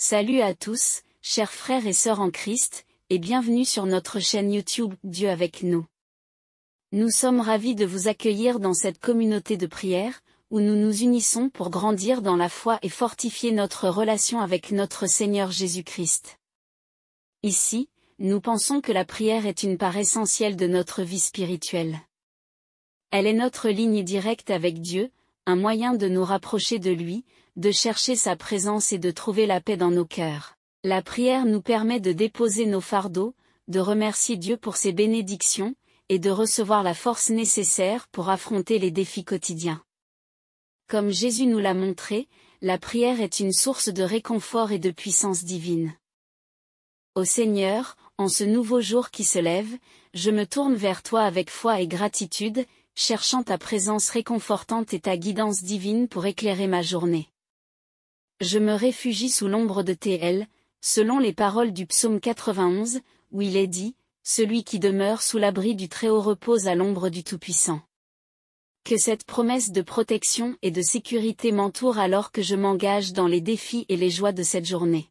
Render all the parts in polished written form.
Salut à tous, chers frères et sœurs en Christ, et bienvenue sur notre chaîne YouTube Dieu avec nous. Nous sommes ravis de vous accueillir dans cette communauté de prière, où nous nous unissons pour grandir dans la foi et fortifier notre relation avec notre Seigneur Jésus-Christ. Ici, nous pensons que la prière est une part essentielle de notre vie spirituelle. Elle est notre ligne directe avec Dieu, un moyen de nous rapprocher de lui, de chercher sa présence et de trouver la paix dans nos cœurs. La prière nous permet de déposer nos fardeaux, de remercier Dieu pour ses bénédictions, et de recevoir la force nécessaire pour affronter les défis quotidiens. Comme Jésus nous l'a montré, la prière est une source de réconfort et de puissance divine. Ô Seigneur, en ce nouveau jour qui se lève, je me tourne vers toi avec foi et gratitude, cherchant ta présence réconfortante et ta guidance divine pour éclairer ma journée. Je me réfugie sous l'ombre de tes ailes, selon les paroles du psaume 91, où il est dit, « Celui qui demeure sous l'abri du Très-Haut repose à l'ombre du Tout-Puissant ». Que cette promesse de protection et de sécurité m'entoure alors que je m'engage dans les défis et les joies de cette journée.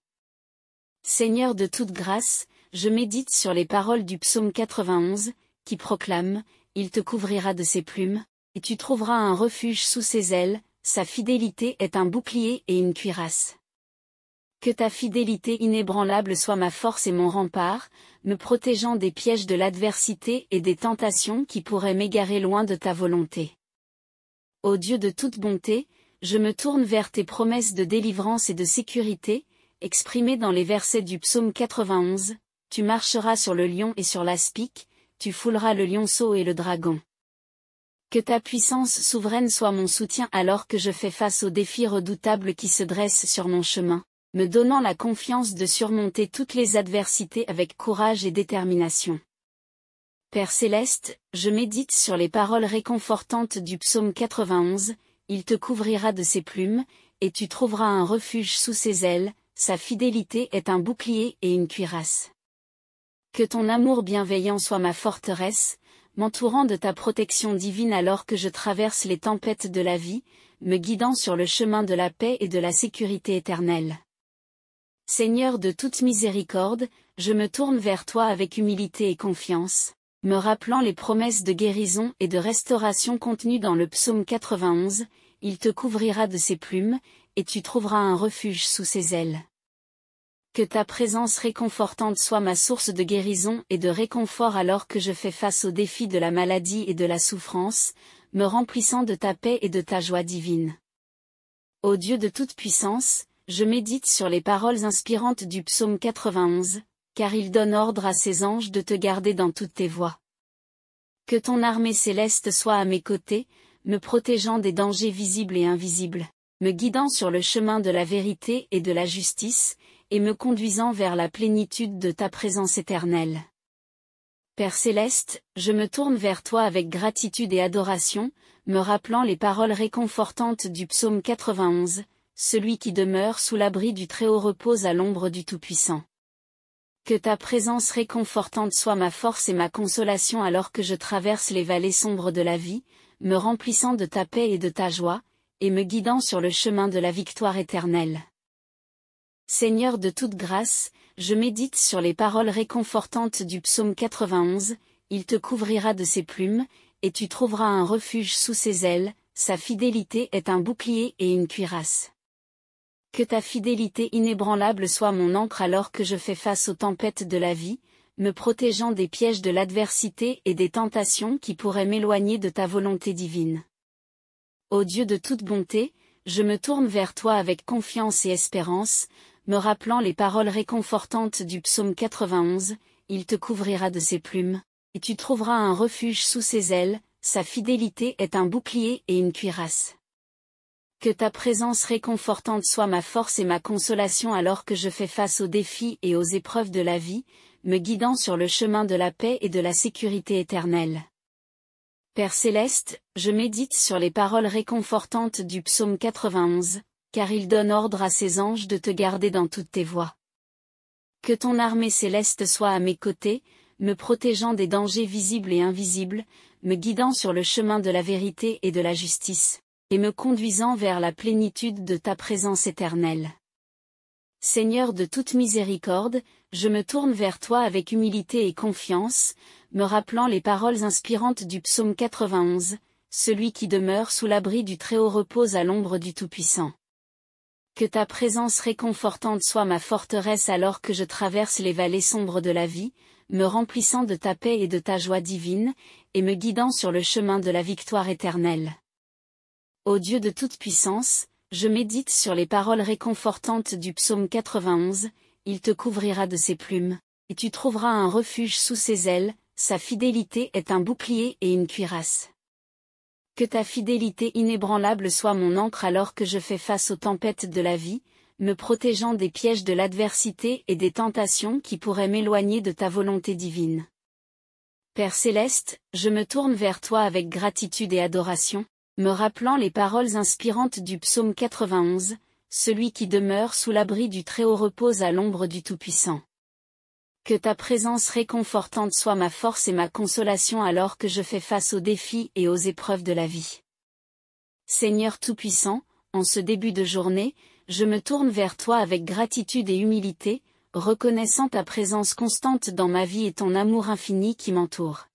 Seigneur de toute grâce, je médite sur les paroles du psaume 91, qui proclament « Il te couvrira de ses plumes, et tu trouveras un refuge sous ses ailes, sa fidélité est un bouclier et une cuirasse. » Que ta fidélité inébranlable soit ma force et mon rempart, me protégeant des pièges de l'adversité et des tentations qui pourraient m'égarer loin de ta volonté. Ô Dieu de toute bonté, je me tourne vers tes promesses de délivrance et de sécurité, exprimées dans les versets du psaume 91, « Tu marcheras sur le lion et sur l'aspic, tu fouleras le lionceau et le dragon. » Que ta puissance souveraine soit mon soutien alors que je fais face aux défis redoutables qui se dressent sur mon chemin, me donnant la confiance de surmonter toutes les adversités avec courage et détermination. Père céleste, je médite sur les paroles réconfortantes du psaume 91, « Il te couvrira de ses plumes, et tu trouveras un refuge sous ses ailes, sa fidélité est un bouclier et une cuirasse. » Que ton amour bienveillant soit ma forteresse, m'entourant de ta protection divine alors que je traverse les tempêtes de la vie, me guidant sur le chemin de la paix et de la sécurité éternelle. Seigneur de toute miséricorde, je me tourne vers toi avec humilité et confiance, me rappelant les promesses de guérison et de restauration contenues dans le psaume 91, « Il te couvrira de ses plumes, et tu trouveras un refuge sous ses ailes. » Que ta présence réconfortante soit ma source de guérison et de réconfort alors que je fais face aux défis de la maladie et de la souffrance, me remplissant de ta paix et de ta joie divine. Ô Dieu de toute puissance, je médite sur les paroles inspirantes du psaume 91, car il donne ordre à ses anges de te garder dans toutes tes voies. Que ton armée céleste soit à mes côtés, me protégeant des dangers visibles et invisibles, me guidant sur le chemin de la vérité et de la justice, et me conduisant vers la plénitude de ta présence éternelle. Père céleste, je me tourne vers toi avec gratitude et adoration, me rappelant les paroles réconfortantes du psaume 91, « Celui qui demeure sous l'abri du Très-Haut repose à l'ombre du Tout-Puissant. » Que ta présence réconfortante soit ma force et ma consolation alors que je traverse les vallées sombres de la vie, me remplissant de ta paix et de ta joie, et me guidant sur le chemin de la victoire éternelle. Seigneur de toute grâce, je médite sur les paroles réconfortantes du psaume 91, « Il te couvrira de ses plumes, et tu trouveras un refuge sous ses ailes, sa fidélité est un bouclier et une cuirasse. » Que ta fidélité inébranlable soit mon ancre alors que je fais face aux tempêtes de la vie, me protégeant des pièges de l'adversité et des tentations qui pourraient m'éloigner de ta volonté divine. Ô Dieu de toute bonté, je me tourne vers toi avec confiance et espérance, me rappelant les paroles réconfortantes du psaume 91, « Il te couvrira de ses plumes, et tu trouveras un refuge sous ses ailes, sa fidélité est un bouclier et une cuirasse. » Que ta présence réconfortante soit ma force et ma consolation alors que je fais face aux défis et aux épreuves de la vie, me guidant sur le chemin de la paix et de la sécurité éternelle. Père céleste, je médite sur les paroles réconfortantes du psaume 91, car il donne ordre à ses anges de te garder dans toutes tes voies. Que ton armée céleste soit à mes côtés, me protégeant des dangers visibles et invisibles, me guidant sur le chemin de la vérité et de la justice, et me conduisant vers la plénitude de ta présence éternelle. Seigneur de toute miséricorde, je me tourne vers toi avec humilité et confiance, me rappelant les paroles inspirantes du psaume 91, celui qui demeure sous l'abri du Très-Haut repose à l'ombre du Tout-Puissant. Que ta présence réconfortante soit ma forteresse alors que je traverse les vallées sombres de la vie, me remplissant de ta paix et de ta joie divine, et me guidant sur le chemin de la victoire éternelle. Ô Dieu de toute puissance, je médite sur les paroles réconfortantes du psaume 91, il te couvrira de ses plumes, et tu trouveras un refuge sous ses ailes, sa fidélité est un bouclier et une cuirasse. Que ta fidélité inébranlable soit mon ancre alors que je fais face aux tempêtes de la vie, me protégeant des pièges de l'adversité et des tentations qui pourraient m'éloigner de ta volonté divine. Père céleste, je me tourne vers toi avec gratitude et adoration, me rappelant les paroles inspirantes du psaume 91, celui qui demeure sous l'abri du Très-Haut repose à l'ombre du Tout-Puissant. Que ta présence réconfortante soit ma force et ma consolation alors que je fais face aux défis et aux épreuves de la vie. Seigneur Tout-Puissant, en ce début de journée, je me tourne vers toi avec gratitude et humilité, reconnaissant ta présence constante dans ma vie et ton amour infini qui m'entoure.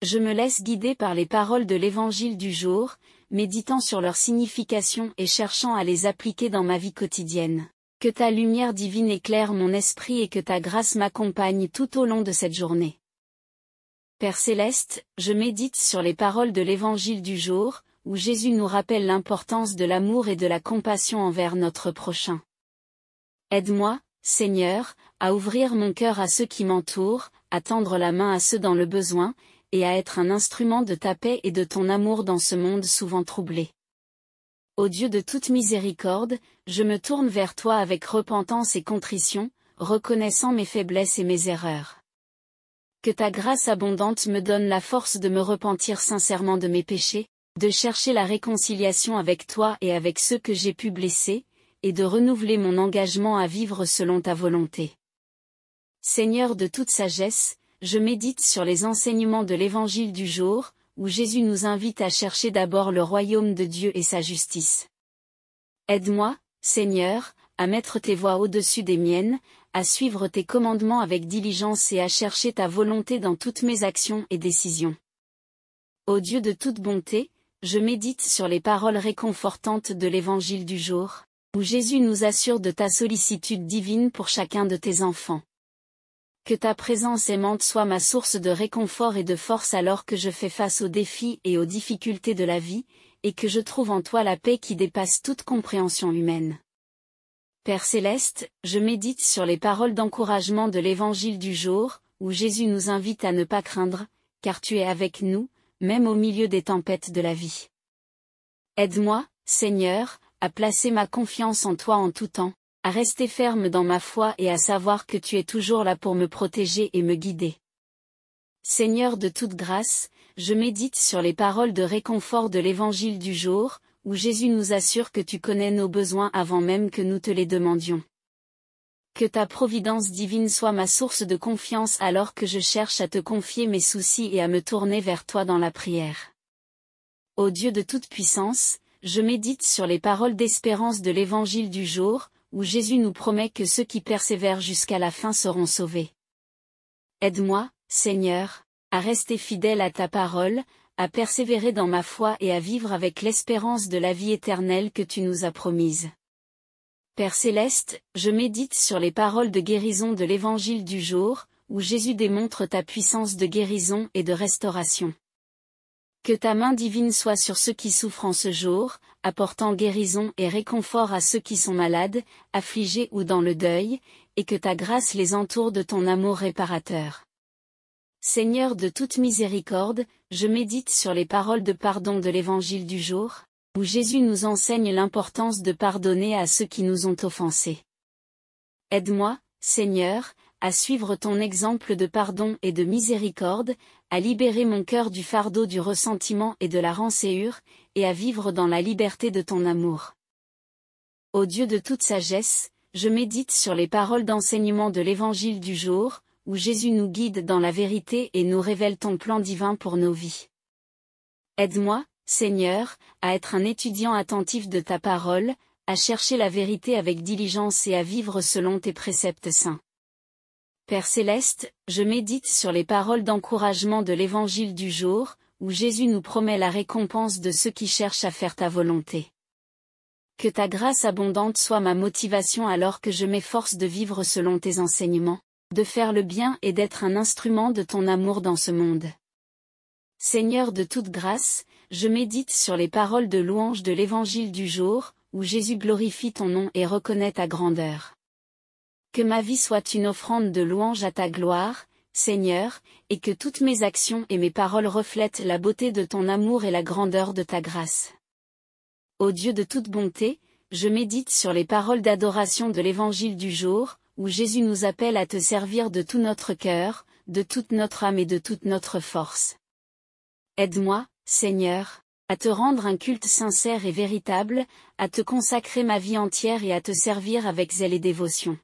Je me laisse guider par les paroles de l'Évangile du jour, méditant sur leur signification et cherchant à les appliquer dans ma vie quotidienne. Que ta lumière divine éclaire mon esprit et que ta grâce m'accompagne tout au long de cette journée. Père céleste, je médite sur les paroles de l'Évangile du jour, où Jésus nous rappelle l'importance de l'amour et de la compassion envers notre prochain. Aide-moi, Seigneur, à ouvrir mon cœur à ceux qui m'entourent, à tendre la main à ceux dans le besoin, et à être un instrument de ta paix et de ton amour dans ce monde souvent troublé. Ô Dieu de toute miséricorde, je me tourne vers toi avec repentance et contrition, reconnaissant mes faiblesses et mes erreurs. Que ta grâce abondante me donne la force de me repentir sincèrement de mes péchés, de chercher la réconciliation avec toi et avec ceux que j'ai pu blesser, et de renouveler mon engagement à vivre selon ta volonté. Seigneur de toute sagesse, je médite sur les enseignements de l'Évangile du jour, où Jésus nous invite à chercher d'abord le royaume de Dieu et sa justice. Aide-moi, Seigneur, à mettre tes voies au-dessus des miennes, à suivre tes commandements avec diligence et à chercher ta volonté dans toutes mes actions et décisions. Ô Dieu de toute bonté, je médite sur les paroles réconfortantes de l'Évangile du jour, où Jésus nous assure de ta sollicitude divine pour chacun de tes enfants. Que ta présence aimante soit ma source de réconfort et de force alors que je fais face aux défis et aux difficultés de la vie, et que je trouve en toi la paix qui dépasse toute compréhension humaine. Père céleste, je médite sur les paroles d'encouragement de l'Évangile du jour, où Jésus nous invite à ne pas craindre, car tu es avec nous, même au milieu des tempêtes de la vie. Aide-moi, Seigneur, à placer ma confiance en toi en tout temps, à rester ferme dans ma foi et à savoir que tu es toujours là pour me protéger et me guider. Seigneur de toute grâce, je médite sur les paroles de réconfort de l'Évangile du jour, où Jésus nous assure que tu connais nos besoins avant même que nous te les demandions. Que ta providence divine soit ma source de confiance alors que je cherche à te confier mes soucis et à me tourner vers toi dans la prière. Ô Dieu de toute puissance, je médite sur les paroles d'espérance de l'Évangile du jour, où Jésus nous promet que ceux qui persévèrent jusqu'à la fin seront sauvés. Aide-moi, Seigneur, à rester fidèle à ta parole, à persévérer dans ma foi et à vivre avec l'espérance de la vie éternelle que tu nous as promise. Père céleste, je médite sur les paroles de guérison de l'Évangile du jour, où Jésus démontre ta puissance de guérison et de restauration. Que ta main divine soit sur ceux qui souffrent en ce jour, apportant guérison et réconfort à ceux qui sont malades, affligés ou dans le deuil, et que ta grâce les entoure de ton amour réparateur. Seigneur de toute miséricorde, je médite sur les paroles de pardon de l'Évangile du jour, où Jésus nous enseigne l'importance de pardonner à ceux qui nous ont offensés. Aide-moi, Seigneur, à suivre ton exemple de pardon et de miséricorde, à libérer mon cœur du fardeau du ressentiment et de la rancœur, et à vivre dans la liberté de ton amour. Ô Dieu de toute sagesse, je médite sur les paroles d'enseignement de l'Évangile du jour, où Jésus nous guide dans la vérité et nous révèle ton plan divin pour nos vies. Aide-moi, Seigneur, à être un étudiant attentif de ta parole, à chercher la vérité avec diligence et à vivre selon tes préceptes saints. Père céleste, je médite sur les paroles d'encouragement de l'Évangile du jour, où Jésus nous promet la récompense de ceux qui cherchent à faire ta volonté. Que ta grâce abondante soit ma motivation alors que je m'efforce de vivre selon tes enseignements, de faire le bien et d'être un instrument de ton amour dans ce monde. Seigneur de toute grâce, je médite sur les paroles de louange de l'Évangile du jour, où Jésus glorifie ton nom et reconnaît ta grandeur. Que ma vie soit une offrande de louange à ta gloire, Seigneur, et que toutes mes actions et mes paroles reflètent la beauté de ton amour et la grandeur de ta grâce. Ô Dieu de toute bonté, je médite sur les paroles d'adoration de l'Évangile du jour, où Jésus nous appelle à te servir de tout notre cœur, de toute notre âme et de toute notre force. Aide-moi, Seigneur, à te rendre un culte sincère et véritable, à te consacrer ma vie entière et à te servir avec zèle et dévotion.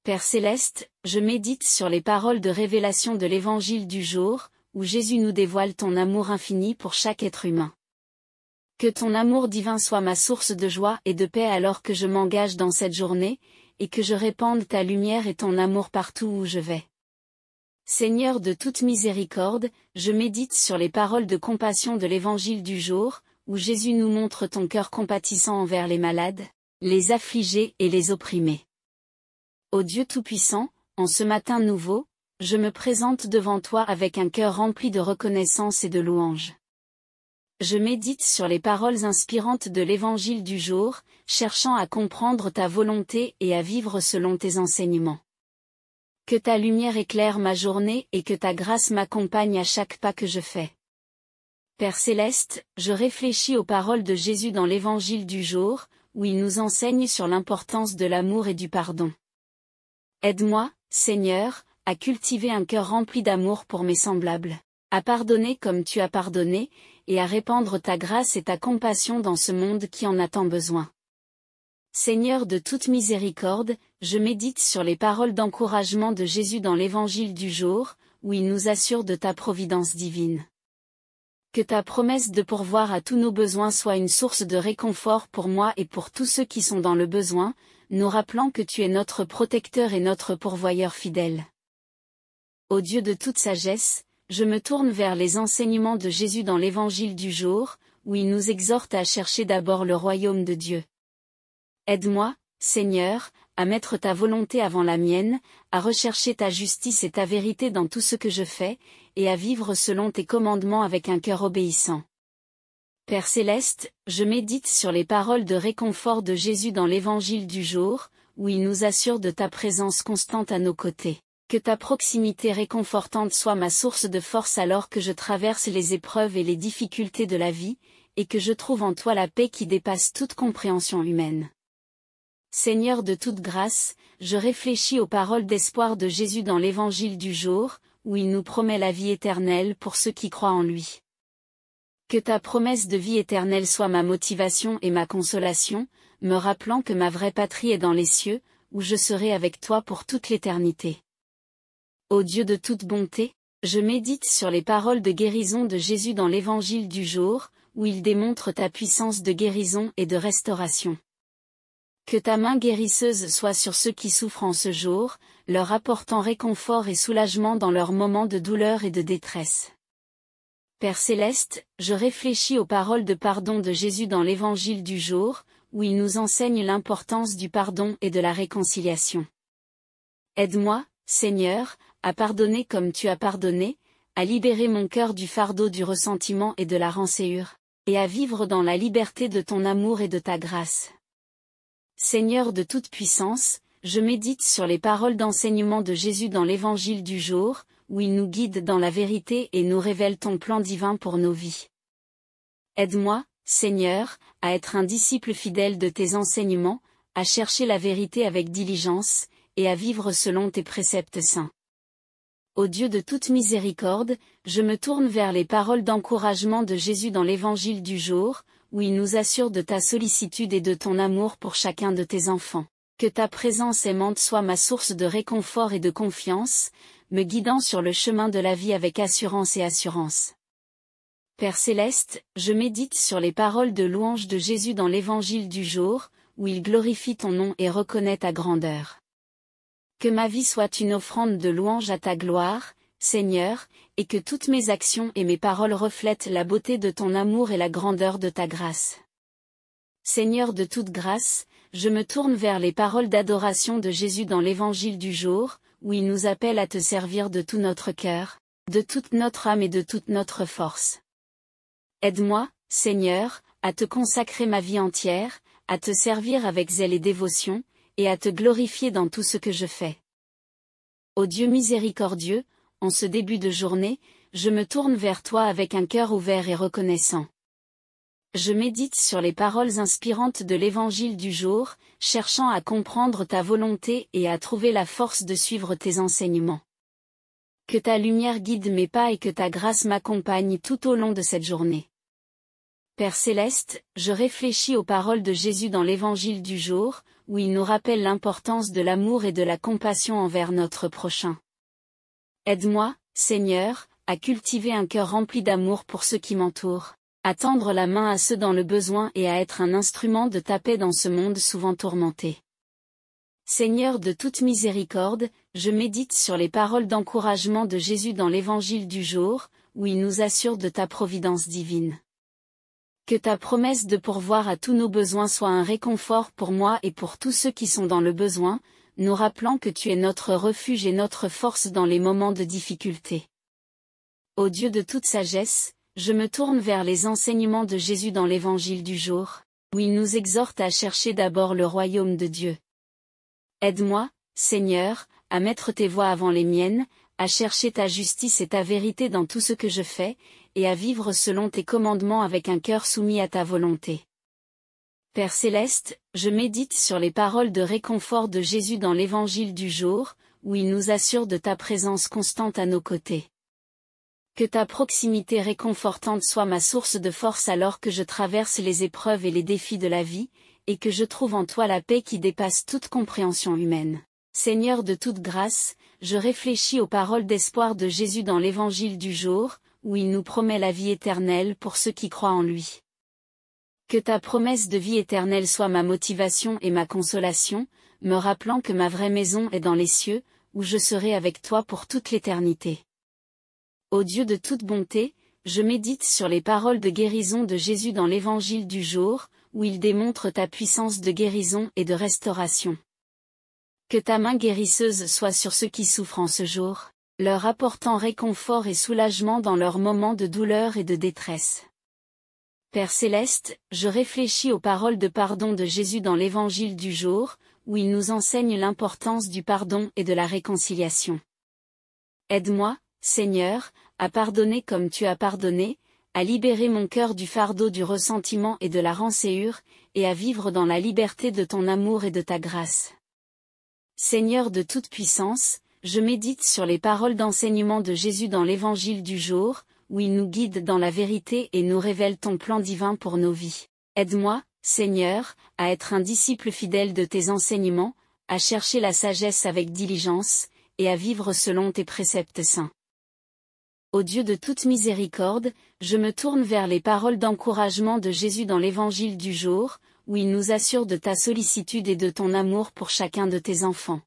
Père céleste, je médite sur les paroles de révélation de l'Évangile du jour, où Jésus nous dévoile ton amour infini pour chaque être humain. Que ton amour divin soit ma source de joie et de paix alors que je m'engage dans cette journée, et que je répande ta lumière et ton amour partout où je vais. Seigneur de toute miséricorde, je médite sur les paroles de compassion de l'Évangile du jour, où Jésus nous montre ton cœur compatissant envers les malades, les affligés et les opprimés. Ô Dieu Tout-Puissant, en ce matin nouveau, je me présente devant toi avec un cœur rempli de reconnaissance et de louange. Je médite sur les paroles inspirantes de l'Évangile du jour, cherchant à comprendre ta volonté et à vivre selon tes enseignements. Que ta lumière éclaire ma journée et que ta grâce m'accompagne à chaque pas que je fais. Père céleste, je réfléchis aux paroles de Jésus dans l'Évangile du jour, où il nous enseigne sur l'importance de l'amour et du pardon. Aide-moi, Seigneur, à cultiver un cœur rempli d'amour pour mes semblables, à pardonner comme tu as pardonné, et à répandre ta grâce et ta compassion dans ce monde qui en a tant besoin. Seigneur de toute miséricorde, je médite sur les paroles d'encouragement de Jésus dans l'Évangile du jour, où il nous assure de ta providence divine. Que ta promesse de pourvoir à tous nos besoins soit une source de réconfort pour moi et pour tous ceux qui sont dans le besoin, nous rappelant que tu es notre protecteur et notre pourvoyeur fidèle. Ô Dieu de toute sagesse, je me tourne vers les enseignements de Jésus dans l'Évangile du jour, où il nous exhorte à chercher d'abord le royaume de Dieu. Aide-moi, Seigneur, à mettre ta volonté avant la mienne, à rechercher ta justice et ta vérité dans tout ce que je fais, et à vivre selon tes commandements avec un cœur obéissant. Père céleste, je médite sur les paroles de réconfort de Jésus dans l'Évangile du jour, où il nous assure de ta présence constante à nos côtés. Que ta proximité réconfortante soit ma source de force alors que je traverse les épreuves et les difficultés de la vie, et que je trouve en toi la paix qui dépasse toute compréhension humaine. Seigneur de toute grâce, je réfléchis aux paroles d'espoir de Jésus dans l'Évangile du jour, où il nous promet la vie éternelle pour ceux qui croient en lui. Que ta promesse de vie éternelle soit ma motivation et ma consolation, me rappelant que ma vraie patrie est dans les cieux, où je serai avec toi pour toute l'éternité. Ô Dieu de toute bonté, je médite sur les paroles de guérison de Jésus dans l'Évangile du jour, où il démontre ta puissance de guérison et de restauration. Que ta main guérisseuse soit sur ceux qui souffrent en ce jour, leur apportant réconfort et soulagement dans leurs moments de douleur et de détresse. Père céleste, je réfléchis aux paroles de pardon de Jésus dans l'Évangile du jour, où il nous enseigne l'importance du pardon et de la réconciliation. Aide-moi, Seigneur, à pardonner comme tu as pardonné, à libérer mon cœur du fardeau du ressentiment et de la rancœur, et à vivre dans la liberté de ton amour et de ta grâce. Seigneur de toute puissance, je médite sur les paroles d'enseignement de Jésus dans l'Évangile du jour, où il nous guide dans la vérité et nous révèle ton plan divin pour nos vies. Aide-moi, Seigneur, à être un disciple fidèle de tes enseignements, à chercher la vérité avec diligence, et à vivre selon tes préceptes saints. Ô Dieu de toute miséricorde, je me tourne vers les paroles d'encouragement de Jésus dans l'Évangile du jour, où il nous assure de ta sollicitude et de ton amour pour chacun de tes enfants. Que ta présence aimante soit ma source de réconfort et de confiance, me guidant sur le chemin de la vie avec assurance et assurance. Père céleste, je médite sur les paroles de louange de Jésus dans l'évangile du jour, où il glorifie ton nom et reconnaît ta grandeur. Que ma vie soit une offrande de louange à ta gloire, Seigneur, et que toutes mes actions et mes paroles reflètent la beauté de ton amour et la grandeur de ta grâce. Seigneur de toute grâce, je me tourne vers les paroles d'adoration de Jésus dans l'évangile du jour, où il nous appelle à te servir de tout notre cœur, de toute notre âme et de toute notre force. Aide-moi, Seigneur, à te consacrer ma vie entière, à te servir avec zèle et dévotion, et à te glorifier dans tout ce que je fais. Ô Dieu miséricordieux, en ce début de journée, je me tourne vers toi avec un cœur ouvert et reconnaissant. Je médite sur les paroles inspirantes de l'évangile du jour, cherchant à comprendre ta volonté et à trouver la force de suivre tes enseignements. Que ta lumière guide mes pas et que ta grâce m'accompagne tout au long de cette journée. Père céleste, je réfléchis aux paroles de Jésus dans l'évangile du jour, où il nous rappelle l'importance de l'amour et de la compassion envers notre prochain. Aide-moi, Seigneur, à cultiver un cœur rempli d'amour pour ceux qui m'entourent, à tendre la main à ceux dans le besoin et à être un instrument de ta paix dans ce monde souvent tourmenté. Seigneur de toute miséricorde, je médite sur les paroles d'encouragement de Jésus dans l'évangile du jour, où il nous assure de ta providence divine. Que ta promesse de pourvoir à tous nos besoins soit un réconfort pour moi et pour tous ceux qui sont dans le besoin, nous rappelant que tu es notre refuge et notre force dans les moments de difficulté. Ô Dieu de toute sagesse, je me tourne vers les enseignements de Jésus dans l'évangile du jour, où il nous exhorte à chercher d'abord le royaume de Dieu. Aide-moi, Seigneur, à mettre tes voies avant les miennes, à chercher ta justice et ta vérité dans tout ce que je fais, et à vivre selon tes commandements avec un cœur soumis à ta volonté. Père céleste, je médite sur les paroles de réconfort de Jésus dans l'évangile du jour, où il nous assure de ta présence constante à nos côtés. Que ta proximité réconfortante soit ma source de force alors que je traverse les épreuves et les défis de la vie, et que je trouve en toi la paix qui dépasse toute compréhension humaine. Seigneur de toute grâce, je réfléchis aux paroles d'espoir de Jésus dans l'évangile du jour, où il nous promet la vie éternelle pour ceux qui croient en lui. Que ta promesse de vie éternelle soit ma motivation et ma consolation, me rappelant que ma vraie maison est dans les cieux, où je serai avec toi pour toute l'éternité. Ô Dieu de toute bonté, je médite sur les paroles de guérison de Jésus dans l'évangile du jour, où il démontre ta puissance de guérison et de restauration. Que ta main guérisseuse soit sur ceux qui souffrent en ce jour, leur apportant réconfort et soulagement dans leurs moments de douleur et de détresse. Père céleste, je réfléchis aux paroles de pardon de Jésus dans l'évangile du jour, où il nous enseigne l'importance du pardon et de la réconciliation. Aide-moi, Seigneur, à pardonner comme tu as pardonné, à libérer mon cœur du fardeau du ressentiment et de la rancœur, et à vivre dans la liberté de ton amour et de ta grâce. Seigneur de toute puissance, je médite sur les paroles d'enseignement de Jésus dans l'évangile du jour, où il nous guide dans la vérité et nous révèle ton plan divin pour nos vies. Aide-moi, Seigneur, à être un disciple fidèle de tes enseignements, à chercher la sagesse avec diligence, et à vivre selon tes préceptes saints. Ô Dieu de toute miséricorde, je me tourne vers les paroles d'encouragement de Jésus dans l'évangile du jour, où il nous assure de ta sollicitude et de ton amour pour chacun de tes enfants.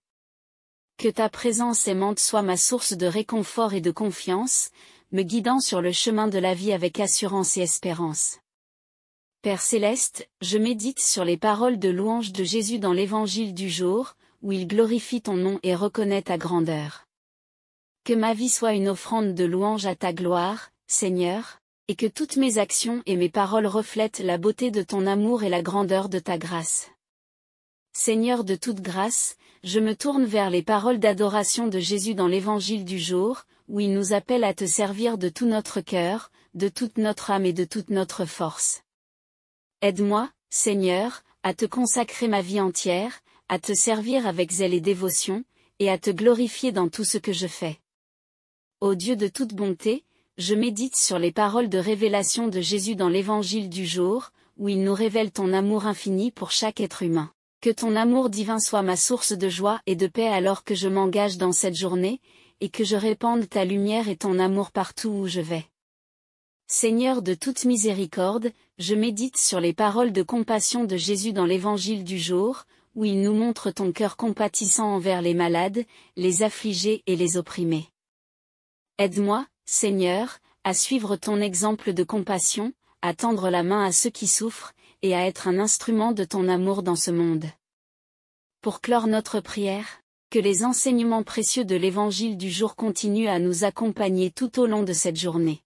Que ta présence aimante soit ma source de réconfort et de confiance, me guidant sur le chemin de la vie avec assurance et espérance. Père céleste, je médite sur les paroles de louange de Jésus dans l'évangile du jour, où il glorifie ton nom et reconnaît ta grandeur. Que ma vie soit une offrande de louange à ta gloire, Seigneur, et que toutes mes actions et mes paroles reflètent la beauté de ton amour et la grandeur de ta grâce. Seigneur de toute grâce, je me tourne vers les paroles d'adoration de Jésus dans l'évangile du jour, où il nous appelle à te servir de tout notre cœur, de toute notre âme et de toute notre force. Aide-moi, Seigneur, à te consacrer ma vie entière, à te servir avec zèle et dévotion, et à te glorifier dans tout ce que je fais. Ô Dieu de toute bonté, je médite sur les paroles de révélation de Jésus dans l'évangile du jour, où il nous révèle ton amour infini pour chaque être humain. Que ton amour divin soit ma source de joie et de paix alors que je m'engage dans cette journée, et que je répande ta lumière et ton amour partout où je vais. Seigneur de toute miséricorde, je médite sur les paroles de compassion de Jésus dans l'Évangile du jour, où il nous montre ton cœur compatissant envers les malades, les affligés et les opprimés. Aide-moi, Seigneur, à suivre ton exemple de compassion, à tendre la main à ceux qui souffrent, et à être un instrument de ton amour dans ce monde. Pour clore notre prière, que les enseignements précieux de l'Évangile du jour continuent à nous accompagner tout au long de cette journée.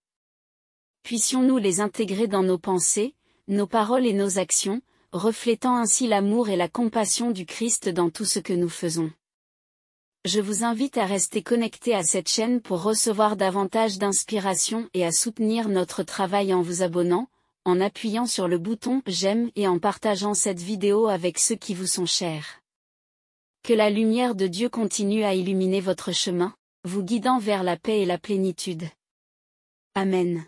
Puissions-nous les intégrer dans nos pensées, nos paroles et nos actions, reflétant ainsi l'amour et la compassion du Christ dans tout ce que nous faisons. Je vous invite à rester connecté à cette chaîne pour recevoir davantage d'inspiration et à soutenir notre travail en vous abonnant, en appuyant sur le bouton « J'aime » et en partageant cette vidéo avec ceux qui vous sont chers. Que la lumière de Dieu continue à illuminer votre chemin, vous guidant vers la paix et la plénitude. Amen.